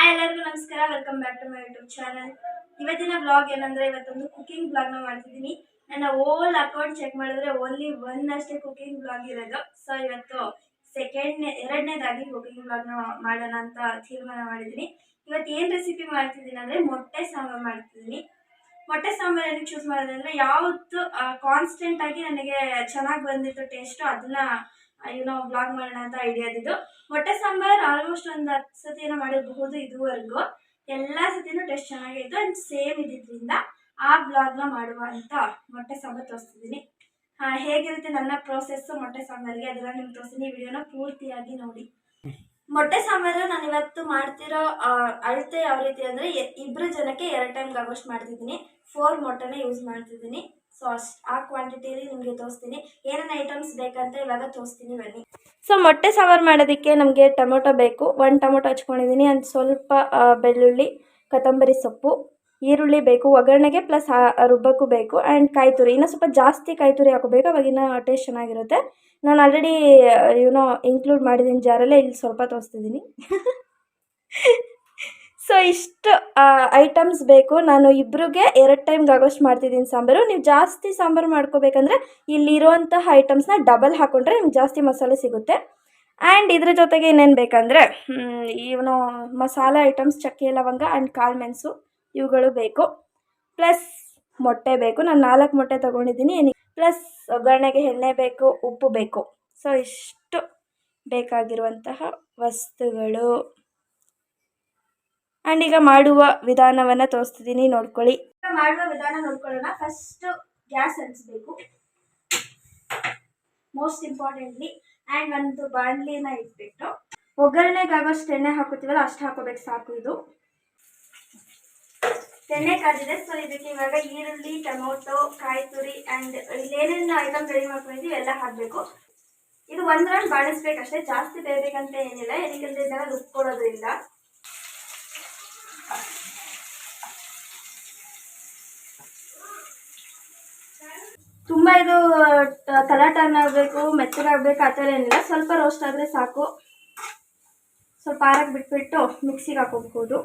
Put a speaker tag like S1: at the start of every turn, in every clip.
S1: Hi ಎಲ್ಲರಿಗೂ ನಮಸ್ಕಾರ, welcome back to my YouTube channel. ಇವತ್ತಿನ ಬ್ಲಾಗ್ ಏನಂದ್ರೆ ಇವತ್ತೊಂದು ಕುಕಿಂಗ್ ಬ್ಲಾಗ್ನ ಮಾಡ್ತಿದ್ದೀನಿ. ನನ್ನ ಓಲ್ ಅಕೌಂಟ್ ಚೆಕ್ ಮಾಡಿದ್ರೆ ಓನ್ಲಿ ಒಂದಷ್ಟೇ ಕುಕಿಂಗ್ ಬ್ಲಾಗ್ ಇರೋದು. ಸೊ ಇವತ್ತು ಎರಡನೇದಾಗಿ ಕುಕಿಂಗ್ ಬ್ಲಾಗ್ನ ಮಾಡೋಣ ಅಂತ ತೀರ್ಮಾನ ಮಾಡಿದ್ದೀನಿ. ಇವತ್ತು ಏನು ರೆಸಿಪಿ ಮಾಡ್ತಿದ್ದೀನಿ ಅಂದರೆ ಮೊಟ್ಟೆ ಸಾಂಬಾರು ಮಾಡ್ತಿದ್ದೀನಿ. ಮೊಟ್ಟೆ ಸಾಂಬಾರು ಏನಕ್ಕೆ ಚೂಸ್ ಮಾಡೋದು ಅಂದರೆ ಯಾವತ್ತು ಕಾನ್ಸ್ಟೆಂಟ್ ಆಗಿ ನನಗೆ ಚೆನ್ನಾಗಿ ಬಂದಿತ್ತು ಟೇಸ್ಟು, ಅದನ್ನ ಬ್ಲಾಗ್ ಮಾಡೋಣ ಅಂತ ಐಡಿಯಾದಿದ್ದು. ಮೊಟ್ಟೆ ಸಾಂಬಾರು ಆಲ್ಮೋಸ್ಟ್ ಒಂದು 10 ಸತಿನ ಮಾಡಿರಬಹುದು ಇದುವರೆಗೂ. ಎಲ್ಲ ಸತಿನೂ ಟೇಸ್ಟ್ ಚೆನ್ನಾಗಿತ್ತು ಆ್ಯಂಡ್ ಸೇಮ್ ಇದ್ದಿದ್ದರಿಂದ ಆ ಬ್ಲಾಗ್ನ ಮಾಡುವ ಅಂತ ಮೊಟ್ಟೆ ಸಾಂಬಾರು ತೋರಿಸ್ತಿದ್ದೀನಿ. ಹೇಗಿರುತ್ತೆ ನನ್ನ ಪ್ರೋಸೆಸ್ಸು ಮೊಟ್ಟೆ ಸಾಂಬಾರಿಗೆ ಅದೆಲ್ಲ ನಿಮ್ಗೆ ತೋರಿಸ್ತೀನಿ. ವಿಡಿಯೋನ ಪೂರ್ತಿಯಾಗಿ ನೋಡಿ. ಮೊಟ್ಟೆ ಸಾಂಬಾರು ನಾನು ಇವತ್ತು ಮಾಡ್ತಿರೋ ಅಳತೆ ಯಾವ ರೀತಿ ಅಂದರೆ 2 ಜನಕ್ಕೆ 2 ಟೈಮ್ಗೆ ಆಗೋಷ್ಟು ಮಾಡ್ತಿದ್ದೀನಿ. 4 ಮೊಟ್ಟೆನೇ ಯೂಸ್ ಮಾಡ್ತಿದ್ದೀನಿ. ಸೊ ಆ ಕ್ವಾಂಟಿಟಿಯಲ್ಲಿ ನಿಮಗೆ ತೋರಿಸ್ತೀನಿ. ಏನೇನು ಐಟಮ್ಸ್ ಬೇಕಂತ ಇವಾಗ ತೋರಿಸ್ತೀನಿ ಬನ್ನಿ. ಸೊ ಮೊಟ್ಟೆ ಸಾಂಬಾರು ಮಾಡೋದಕ್ಕೆ ನಮಗೆ ಟೊಮೊಟೊ ಬೇಕು. 1 ಟೊಮೊಟೊ ಹಚ್ಕೊಂಡಿದ್ದೀನಿ. ಒಂದು ಸ್ವಲ್ಪ ಬೆಳ್ಳುಳ್ಳಿ, ಕೊತ್ತಂಬರಿ ಸೊಪ್ಪು, ಈರುಳ್ಳಿ ಬೇಕು ಒಗ್ಗರಣೆಗೆ, ಪ್ಲಸ್ ರುಬ್ಬಕ್ಕೂ ಬೇಕು. ಆ್ಯಂಡ್ ಕಾಯಿ ತುರಿ, ಇನ್ನೂ ಸ್ವಲ್ಪ ಜಾಸ್ತಿ ಕಾಯಿ ತುರಿ ಹಾಕೋಬೇಕು, ಅವಾಗಿನ ಟೇಸ್ಟ್ ಚೆನ್ನಾಗಿರುತ್ತೆ. ನಾನು ಆಲ್ರೆಡಿ ಇನ್ಕ್ಲೂಡ್ ಮಾಡಿದ್ದೀನಿ ಜಾರಲ್ಲೇ, ಇಲ್ಲಿ ಸ್ವಲ್ಪ ತೋರಿಸ್ತಿದ್ದೀನಿ. ಸೊ ಇಷ್ಟು ಐಟಮ್ಸ್ ಬೇಕು. ನಾನು ಇಬ್ಬರಿಗೆ 2 ಟೈಮ್ಗೆ ಆಗೋಷ್ಟು ಮಾಡ್ತಿದ್ದೀನಿ ಸಾಂಬಾರು. ನೀವು ಜಾಸ್ತಿ ಸಾಂಬಾರು ಮಾಡ್ಕೋಬೇಕಂದ್ರೆ ಇಲ್ಲಿರುವಂತಹ ಐಟಮ್ಸ್ನ ಡಬಲ್ ಹಾಕ್ಕೊಂಡ್ರೆ ನಿಮ್ಗೆ ಜಾಸ್ತಿ ಮಸಾಲೆ ಸಿಗುತ್ತೆ. ಆ್ಯಂಡ್ ಇದ್ರ ಜೊತೆಗೆ ಇನ್ನೇನು ಬೇಕಂದರೆ ಮಸಾಲೆ ಐಟಮ್ಸ್, ಚಕ್ಕೆ ಲವಂಗ ಆ್ಯಂಡ್ ಕಾಳು ಮೆಣಸು ಇವುಗಳು ಬೇಕು. ಪ್ಲಸ್ ಮೊಟ್ಟೆ ಬೇಕು. ನಾನು 4 ಮೊಟ್ಟೆ ತೊಗೊಂಡಿದ್ದೀನಿ. ಪ್ಲಸ್ ಒಗ್ಗರಣೆಗೆ ಎಣ್ಣೆ ಬೇಕು, ಉಪ್ಪು ಬೇಕು. ಸೊ ಇಷ್ಟು ಬೇಕಾಗಿರುವಂತಹ ವಸ್ತುಗಳು. ಆ್ಯಂಡ್ ಈಗ ಮಾಡುವ ವಿಧಾನವನ್ನು ತೋರಿಸ್ತಿದ್ದೀನಿ, ನೋಡ್ಕೊಳ್ಳಿ. ಮಾಡುವ ವಿಧಾನ ನೋಡ್ಕೊಳ್ಳೋಣ. ಫಸ್ಟು ಗ್ಯಾಸ್ ಹಚ್ಚಿಸ್ಬೇಕು ಮೋಸ್ಟ್ ಇಂಪಾರ್ಟೆಂಟ್ಲಿ. ಆ್ಯಂಡ್ ಒಂದು ಬಾಣಲಿನ ಇಟ್ಬಿಟ್ಟು ಒಗ್ಗರಣೆಗಾಗೋಷ್ಟು ಎಣ್ಣೆ ಹಾಕೋತೀವಲ್ಲ ಅಷ್ಟು ಹಾಕೋಬೇಕು, ಸಾಕು. ಇದು ಎಣ್ಣೆ ಕಾದಿದೆ. ಸೊ ಇದಕ್ಕೆ ಇವಾಗ ಈರುಳ್ಳಿ, ಟೊಮೊಟೊ, ಕಾಯಿ ತುರಿ ಆ್ಯಂಡ್ ಇಲ್ಲೇನೇನು ಐಟಮ್ ರೆಡಿ ಮಾಡ್ಕೊಂಡಿದ್ದೀವಿ ಎಲ್ಲ ಹಾಕಬೇಕು. ಇದು 1 ರೌಂಡ್ ಬಾಡಿಸ್ಬೇಕಷ್ಟೇ, ಜಾಸ್ತಿ ಬೇಯಬೇಕಂತ ಏನಿಲ್ಲ. ಏನಕ್ಕೆ ಇದೆಲ್ಲ ರುಬ್ಕೊಳ್ಳೋದ್ರಿಂದ. ತುಂಬ ಇದು ಟರ್ನ್ ಆಗಬೇಕು, ಮೆತ್ತಗಾಗಬೇಕು ಆ ಥರ ಏನಿಲ್ಲ. ಸ್ವಲ್ಪ ರೋಸ್ಟ್ ಆದರೆ ಸಾಕು. ಸ್ವಲ್ಪ ಆರಕ್ಕೆ ಬಿಟ್ಬಿಟ್ಟು ಮಿಕ್ಸಿಗೆ ಹಾಕೋಬಹುದು.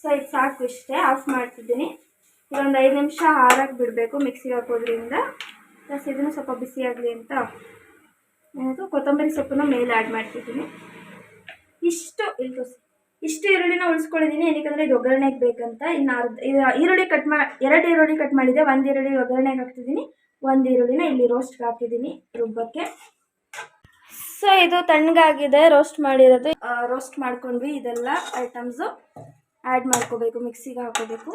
S1: ಸೊ ಇದು ಸಾಕು, ಇಷ್ಟೇ. ಆಫ್ ಮಾಡ್ತಿದ್ದೀನಿ. ಇದೊಂದು 5 ನಿಮಿಷ ಆರಕ್ಕೆ ಬಿಡಬೇಕು ಮಿಕ್ಸಿಗೆ ಹಾಕೋದ್ರಿಂದ. ಪ್ಲಸ್ ಇದನ್ನು ಸ್ವಲ್ಪ ಬಿಸಿಯಾಗಲಿ ಅಂತ ಕೊತ್ತಂಬರಿ ಸೊಪ್ಪನ್ನು ಮೇಲೆ ಆ್ಯಡ್ ಮಾಡ್ತಿದ್ದೀನಿ. ಇಷ್ಟು ಈರುಳ್ಳಿನ ಉಳಿಸ್ಕೊಂಡಿದ್ದೀನಿ. ಏನಕ್ಕೆ ಇದು ಒಗ್ಗರಣೆಗೆ ಬೇಕಂತ. ಇನ್ನು ಈರುಳ್ಳಿ 2 ಈರುಳ್ಳಿ ಕಟ್ ಮಾಡಿದೆ. 1 ಈರುಳ್ಳಿ ಒಗ್ಗರಣೆಗೆ ಹಾಕ್ತಿದ್ದೀನಿ, 1 ಈರುಳ್ಳಿನ ಇಲ್ಲಿ ರೋಸ್ಟ್ಗೆ ಹಾಕಿದ್ದೀನಿ ರುಬ್ಬಕ್ಕೆ. ಸೊ ಇದು ತಣ್ಣಗಾಗಿದೆ, ರೋಸ್ಟ್ ಮಾಡಿರೋದು. ರೋಸ್ಟ್ ಮಾಡ್ಕೊಂಡ್ವಿ. ಇದೆಲ್ಲ ಐಟಮ್ಸು ಆ್ಯಡ್ ಮಾಡ್ಕೋಬೇಕು, ಮಿಕ್ಸಿಗೆ ಹಾಕೋಬೇಕು.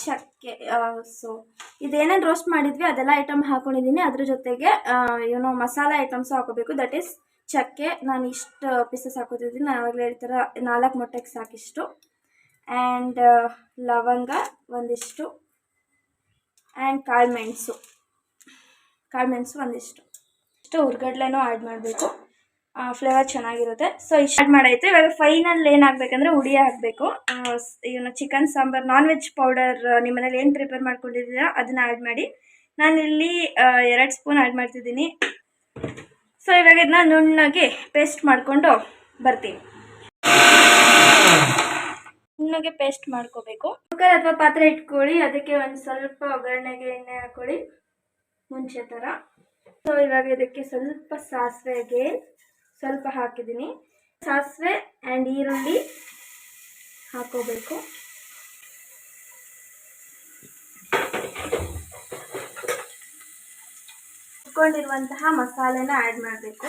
S1: ಚಕ್ಕೆ, ಸೊ ಇದೇನೇನು ರೋಸ್ಟ್ ಮಾಡಿದ್ವಿ ಅದೆಲ್ಲ ಐಟಮ್ ಹಾಕೊಂಡಿದ್ದೀನಿ. ಅದ್ರ ಜೊತೆಗೆ ಮಸಾಲೆ ಐಟಮ್ಸು ಹಾಕೋಬೇಕು. ದಟ್ ಈಸ್ ಚಕ್ಕೆ. ನಾನು ಇಷ್ಟು ಪೀಸಸ್ ಹಾಕೋತಿದ್ದೀನಿ. ನಾನು ಆವಾಗಲೇ ಹೇಳ್ತಾರೆ 4 ಮೊಟ್ಟೆಗೆ ಸಾಕಿಷ್ಟು. ಆ್ಯಂಡ್ ಲವಂಗ ಒಂದಿಷ್ಟು, ಆ್ಯಂಡ್ ಕಾಳು ಮೆಣಸು ಒಂದಿಷ್ಟು. ಹುರ್ಗಡ್ಲೆನೂ ಆ್ಯಡ್ ಮಾಡಬೇಕು, ಫ್ಲೇವರ್ ಚೆನ್ನಾಗಿರುತ್ತೆ. ಸೊ ಇಷ್ಟು ಆ್ಯಡ್ ಮಾಡೈತೆ. ಇವಾಗ ಫೈನಲ್ ಏನಾಗಬೇಕಂದ್ರೆ ಹುಡಿ ಹಾಕಬೇಕು. Chicken sambar non veg powder ನಿಮ್ಮ ಮನೇಲಿ ಏನು ಪ್ರಿಪೇರ್ ಮಾಡ್ಕೊಂಡಿದ್ದೀರಾ ಅದನ್ನು ಆ್ಯಡ್ ಮಾಡಿ. ನಾನಿಲ್ಲಿ 2 ಸ್ಪೂನ್ ಆ್ಯಡ್ ಮಾಡ್ತಿದ್ದೀನಿ. ಸೊ ಇವಾಗ ಇದನ್ನ ನುಣ್ಣಗೆ ಪೇಸ್ಟ್ ಮಾಡಿಕೊಂಡು ಬರ್ತೀನಿ. ನುಣ್ಣಗೆ ಪೇಸ್ಟ್ ಮಾಡ್ಕೋಬೇಕು. ಕುಕ್ಕರ್ ಅಥವಾ ಪಾತ್ರೆ ಇಟ್ಕೊಳ್ಳಿ. ಅದಕ್ಕೆ ಒಂದು ಸ್ವಲ್ಪ ಒಗ್ಗರಣೆಗೆ ಎಣ್ಣೆ ಹಾಕೊಳ್ಳಿ ಮುಂಚೆ ಥರ. ಸೊ ಇವಾಗ ಇದಕ್ಕೆ ಸ್ವಲ್ಪ ಸಾಸಿವೆಗೆ ಸ್ವಲ್ಪ ಹಾಕಿದ್ದೀನಿ. ಸಾಸಿವೆ ಆ್ಯಂಡ್ ಈರುಳ್ಳಿ ಹಾಕೋಬೇಕು. ಇಟ್ಕೊಂಡಿರುವಂತಹ ಮಸಾಲೆನ ಆ್ಯಡ್ ಮಾಡಬೇಕು.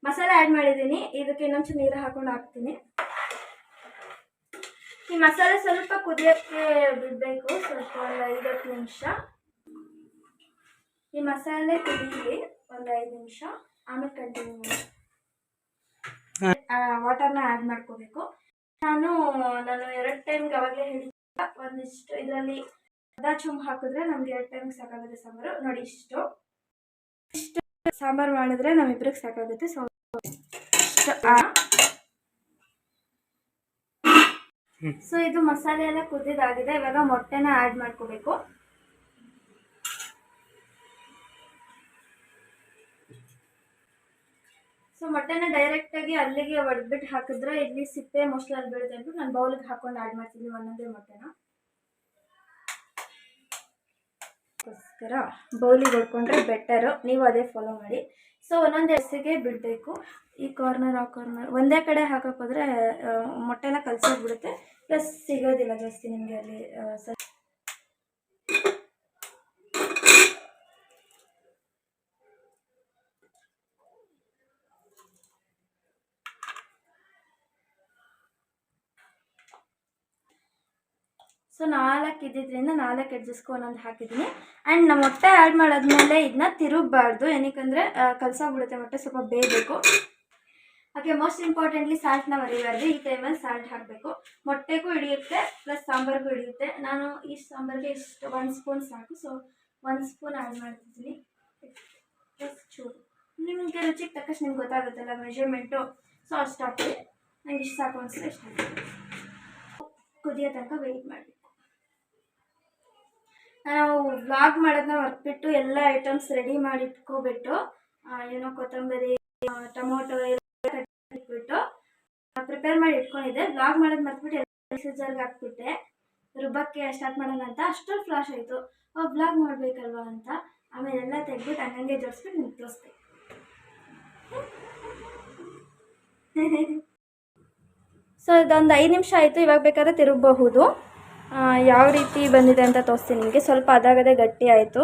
S1: ಮಸಾಲೆ ಆ್ಯಡ್ ಮಾಡಿದ್ದೀನಿ. ಇದಕ್ಕೆ ಇನ್ನೊಂಚು ನೀರು ಹಾಕೊಂಡು ಹಾಕ್ತೀನಿ. ಈ ಮಸಾಲೆ ಸ್ವಲ್ಪ ಕುದಿಯೋಕ್ಕೆ ಬಿಡಬೇಕು, ಸ್ವಲ್ಪ ಒಂದು 5 ನಿಮಿಷ. ಈ ಮಸಾಲೆ ಕುದೀಲಿ ಒಂದು 5 ನಿಮಿಷ, ಆಮೇಲೆ ಕಂಟಿನ್ಯೂ ಮಾಡಿ. ವಾಟರ್ನ ಆ್ಯಡ್ ಮಾಡ್ಕೋಬೇಕು. ನಾನು 2 ಟೈಮ್ಗೆ ಅವಾಗಲೇ ಹೇಳಿದ್ದೆ. ಒಂದಿಷ್ಟು ಇದರಲ್ಲಿ ಅರ್ಧ ಚುಂಬು ಹಾಕಿದ್ರೆ ನಮ್ಗೆ 2 ಟೈಮ್ಗೆ ಸಾಕಾಗುತ್ತೆ ಸಾಂಬಾರು. ನೋಡಿ ಇಷ್ಟು ಸಾಂಬಾರು ಮಾಡಿದ್ರೆ ನಮ್ಮಿಬ್ರಿಗೆ ಸಾಕಾಗುತ್ತೆ. ಸೊ ಸೊ ಇದು ಮಸಾಲೆ ಎಲ್ಲ ಕುದಿದಾಗಿದೆ. ಇವಾಗ ಮೊಟ್ಟೆನ ಆ್ಯಡ್ ಮಾಡ್ಕೋಬೇಕು. ಸೊ ಮೊಟ್ಟೆನ ಡೈರೆಕ್ಟಾಗಿ ಅಲ್ಲಿಗೆ ಒಡೆದ್ಬಿಟ್ಟು ಹಾಕಿದ್ರೆ ಇಲ್ಲಿ ಸಿಪ್ಪೆ ಮೋಸ್ಟ್ಲಿ ಅಲ್ಲಿ ಬೀಳುತ್ತೆ ಅಂದ್ಬಿಟ್ಟು ನಾನು ಬೌಲಿಗೆ ಹಾಕೊಂಡು ಆ್ಯಡ್ ಮಾಡ್ತೀನಿ ಒಂದೊಂದೇ ಮೊಟ್ಟೆನ. ಅದಕ್ಕೋಸ್ಕರ ಬೌಲಿಗೆ ಹೊಡ್ಕೊಂಡ್ರೆ ಬೆಟರು, ನೀವು ಅದೇ ಫಾಲೋ ಮಾಡಿ. ಸೊ ಒಂದೊಂದು ಎಸೆಗೆ ಬಿಡಬೇಕು. ಈ ಕಾರ್ನರ್ ಆ ಕಾರ್ನರ್ ಒಂದೇ ಕಡೆ ಹಾಕಕ್ಕೆ ಹೋದರೆ ಮೊಟ್ಟೆನ ಕಲಸೋಗ್ಬಿಡುತ್ತೆ, ಪ್ಲಸ್ ಸಿಗೋದಿಲ್ಲ ಜಾಸ್ತಿ ನಿಮಗೆ ಅಲ್ಲಿ ಸೊ 4 ಇದ್ದಿದ್ದರಿಂದ 4 ಎಡ್ಜಸ್ಗೂ ಒಂದೊಂದು ಹಾಕಿದ್ದೀನಿ. ಆ್ಯಂಡ್ ನಮ್ಮ ಮೊಟ್ಟೆ ಆ್ಯಡ್ ಮಾಡಾದ್ಮೇಲೆ ಇದನ್ನ ತಿರುಗಬಾರ್ದು, ಏನಕ್ಕಂದರೆ ಕಲಸೋಗ್ಬಿಡುತ್ತೆ, ಮೊಟ್ಟೆ ಸ್ವಲ್ಪ ಬೇಯಬೇಕು. ಹಾಗೆ ಮೋಸ್ಟ್ ಇಂಪಾರ್ಟೆಂಟ್ಲಿ ಸಾಲ್ಟ್ನ ಮರಿಬಾರ್ದು. ಈ ಟೈಮಲ್ಲಿ ಸಾಲ್ಟ್ ಹಾಕಬೇಕು, ಮೊಟ್ಟೆಗೂ ಹಿಡಿಯುತ್ತೆ ಪ್ಲಸ್ ಸಾಂಬಾರಿಗೂ ಹಿಡಿಯುತ್ತೆ. ನಾನು ಈ ಸಾಂಬಾರಿಗೆ ಇಷ್ಟು 1 ಸ್ಪೂನ್ ಸಾಕು, ಸೊ 1 ಸ್ಪೂನ್ ಆ್ಯಡ್ ಮಾಡ್ತಿದ್ದೀನಿ. ಪ್ಲಸ್ ಚೂರು ನಿಮಗೆ ರುಚಿಗೆ ತಕ್ಕಷ್ಟು ನಿಮ್ಗೆ ಗೊತ್ತಾಗುತ್ತಲ್ಲ ಮೆಜರ್ಮೆಂಟು, ಸೊ ಅಷ್ಟು ಹಾಕಿ. ನಂಗೆ ಇಷ್ಟು ಸಾಕು ಅನಿಸಿದ್ರೆ ಇಷ್ಟು ಹಾಕಿ ಕುದಿಯೋ ತನಕ ವೆಯ್ಟ್ ಮಾಡಬೇಕು. ನಾವು ವ್ಲಾಗ್ ಮಾಡೋದನ್ನ ಮರ್ತ್ಬಿಟ್ಟು ಎಲ್ಲ ಐಟಮ್ಸ್ ರೆಡಿ ಮಾಡಿ ಇಟ್ಕೊಬಿಟ್ಟು ಏನೋ ಕೊತ್ತಂಬರಿ ಟೊಮೊಟೊ ಎಲ್ಲ ಇಟ್ಬಿಟ್ಟು ಪ್ರಿಪೇರ್ ಮಾಡಿ ಇಟ್ಕೊಂಡಿದ್ದೆ. ವ್ಲಾಗ್ ಮಾಡೋದು ಮರ್ತ್ಬಿಟ್ಟು ಎಲ್ಲ ಮಿಕ್ಸರ್ಗೆ ಹಾಕ್ಬಿಟ್ಟೆ, ರುಬ್ಬಕ್ಕೆ ಸ್ಟಾರ್ಟ್ ಮಾಡೋಣ ಅಂತ. ಅಷ್ಟೊಂದು ಫ್ಲಾಶ್ ಆಯಿತು, ವ್ಲಾಗ್ ಮಾಡಬೇಕಲ್ವ ಅಂತ. ಆಮೇಲೆ ಎಲ್ಲ ತೆಗ್ಬಿಟ್ಟು ಹಂಗಂಗೆ ಜೋಡಿಸ್ಬಿಟ್ಟು ನಿಮ್ಗೆ ತೋರಿಸ್ದೆ. ಸೊ ಇದೊಂದು 5 ನಿಮಿಷ ಆಯಿತು. ಇವಾಗ ಬೇಕಾದ್ರೆ ತಿರುಗಬಹುದು. ಯಾವ ರೀತಿ ಬಂದಿದೆ ಅಂತ ತೋರಿಸ್ತೀನಿ ನಿಮಗೆ. ಸ್ವಲ್ಪ ಅದಾಗದೇ ಗಟ್ಟಿ ಆಯಿತು.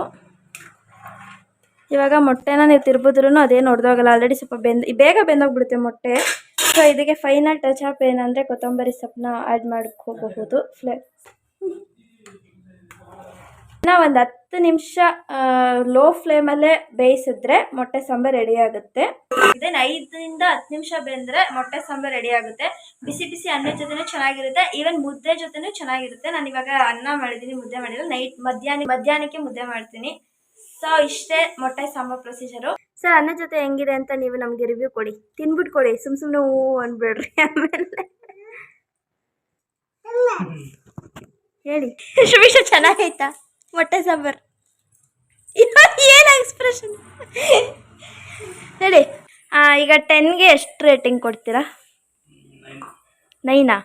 S1: ಇವಾಗ ಮೊಟ್ಟೆನ ನೀವು ತಿರುಗಿದ್ರೂ ಅದೇನು ಹೊಡೆದೋಗಲ್ಲ, ಆಲ್ರೆಡಿ ಸ್ವಲ್ಪ ಬೇಗ ಬೆಂದೋಗ್ಬಿಡುತ್ತೆ ಮೊಟ್ಟೆ. ಸೊ ಇದಕ್ಕೆ ಫೈನಲ್ ಟಚ್ ಅಪ್ ಏನಂದರೆ ಕೊತ್ತಂಬರಿ ಸೊಪ್ಪನ್ನ ಆ್ಯಡ್ ಮಾಡ್ಕೋಬಹುದು. ಒಂದು 10 ನಿಮಿಷ ಲೋ ಫ್ಲೇಮಲ್ಲೇ ಬೇಯಿಸಿದ್ರೆ ಮೊಟ್ಟೆ ಸಾಂಬಾರು ರೆಡಿ ಆಗುತ್ತೆ. ಇದನ್ನು 5 ರಿಂದ 10 ನಿಮಿಷ ಬೆಂದರೆ ಮೊಟ್ಟೆ ಸಾಂಬಾರು ರೆಡಿ ಆಗುತ್ತೆ. ಬಿಸಿ ಬಿಸಿ ಅನ್ನದ ಜೊತೆನೂ ಚೆನ್ನಾಗಿರುತ್ತೆ, ಈವನ್ ಮುದ್ದೆ ಜೊತೆನೂ ಚೆನ್ನಾಗಿರುತ್ತೆ. ನಾನು ಇವಾಗ ಅನ್ನ ಮಾಡಿದ್ದೀನಿ, ಮುದ್ದೆ ಮಾಡಿಲ್ಲ. ಮಧ್ಯಾಹ್ನಕ್ಕೆ ಮುದ್ದೆ ಮಾಡ್ತೀನಿ. ಸೊ ಇಷ್ಟೇ ಮೊಟ್ಟೆ ಸಾಂಬಾರು ಪ್ರೊಸೀಜರು. ಸರ್ ಅನ್ನದ ಜೊತೆ ಹೆಂಗಿದೆ ಅಂತ ನೀವು ನಮಗೆ ರಿವ್ಯೂ ಕೊಡಿ, ತಿನ್ಬಿಟ್ಟು ಕೊಡಿ, ಸುಮ್ಮನೆ ಹೂ ಅನ್ಬೇಡ್ರಿ. ಆಮೇಲೆ ಹೇಳಿ ಶ್ರೀಶ, ಚೆನ್ನಾಗೈತಾ ಮೊಟ್ಟೆ ಸಾಂಬಾರು? ಏನು ಎಕ್ಸ್ಪ್ರೆಷನ್ ಹೇಳಿ. ಈಗ 10ಗೆ ಎಷ್ಟು ರೇಟಿಂಗ್ ಕೊಡ್ತೀರಾ? 9.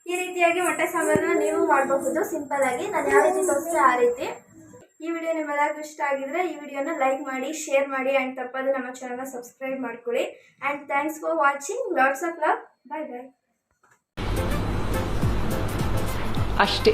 S1: ಈ ರೀತಿಯಾಗಿ ಮೊಟ್ಟೆ ಸಾಂಬಾರನ್ನ ನೀವು ಮಾಡಬಹುದು ಸಿಂಪಲ್ಲಾಗಿ. ನಾನು ಯಾವ ರೀತಿ ತೋರಿಸ್ತೆ ಆ ರೀತಿ. ಈ ವಿಡಿಯೋ ನಿಮ್ಮೆಲ್ಲರಿಗೂ ಇಷ್ಟ ಆಗಿದ್ರೆ ಈ ವಿಡಿಯೋನ ಲೈಕ್ ಮಾಡಿ, ಶೇರ್ ಮಾಡಿ, ಆ್ಯಂಡ್ ತಪ್ಪದೆ ನಮ್ಮ ಚಾನಲ್ನ ಸಬ್ಸ್ಕ್ರೈಬ್ ಮಾಡ್ಕೊಳ್ಳಿ. And thanks for watching. Lots of love. Bye bye.
S2: ಅಷ್ಟೇ.